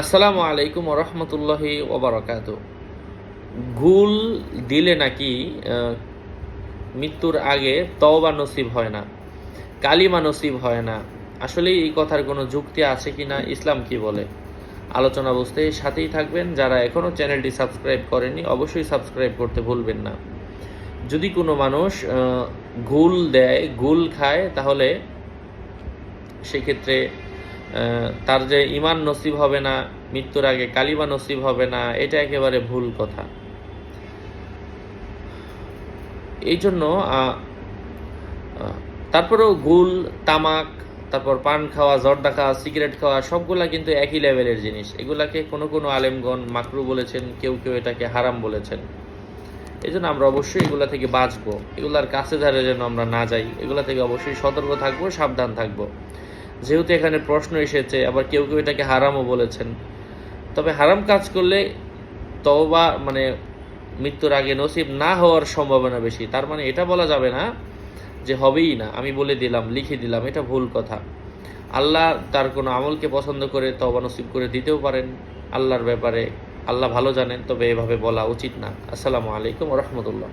আসসালামু আলাইকুম রহমতুল্লাহি ওবরাকাতু। ঘুল দিলে নাকি মৃত্যুর আগে তওবা নসিব হয় না, কালিমা নসিব হয় না। আসলে এই কথার কোনো যুক্তি আছে কি না, ইসলাম কি বলে, আলোচনা বুঝতে সাথেই থাকবেন। যারা এখনও চ্যানেলটি সাবস্ক্রাইব করেনি অবশ্যই সাবস্ক্রাইব করতে ভুলবেন না। যদি কোনো মানুষ ঘুল দেয়, ঘুল খায়, তাহলে সেক্ষেত্রে তার যে ঈমান নসিব হবে না, মৃত্যুর আগে কালিমা নসিব হবে না, এটা একেবারে ভুল কথা। এই জন্য তারপরেও গুল, তামাক, তারপর পান খাওয়া, জর্দা খাওয়া, সিগারেট খাওয়া সবগুলা কিন্তু একই লেভেলের জিনিস। এগুলাকে কোনো কোনো আলেমগণ মাকরু বলেছেন, কেউ কেউ এটাকে হারাম বলেছেন। এই জন্য আমরা অবশ্যই এগুলা থেকে বাঁচবো, এগুলার কাছে ধারে যেন আমরা না যাই, এগুলা থেকে অবশ্যই সতর্ক থাকবো, সাবধান থাকবো। যেহেতু এখানে প্রশ্ন এসেছে, আবার কেউ কেউ এটাকে হারামও বলেছেন। তবে হারাম কাজ করলে তওবা মানে মৃত্যুর আগে নসিব না হওয়ার সম্ভাবনা বেশি। তার মানে এটা বলা যাবে না যে হবেই না, আমি বলে দিলাম, লিখে দিলাম, এটা ভুল কথা। আল্লাহ তার কোনো আমলকে পছন্দ করে তওবা নসিব করে দিতেও পারেন। আল্লাহর ব্যাপারে আল্লাহ ভালো জানেন, তবে এভাবে বলা উচিত না। আসসালামু আলাইকুম ওয়া রাহমাতুল্লাহ।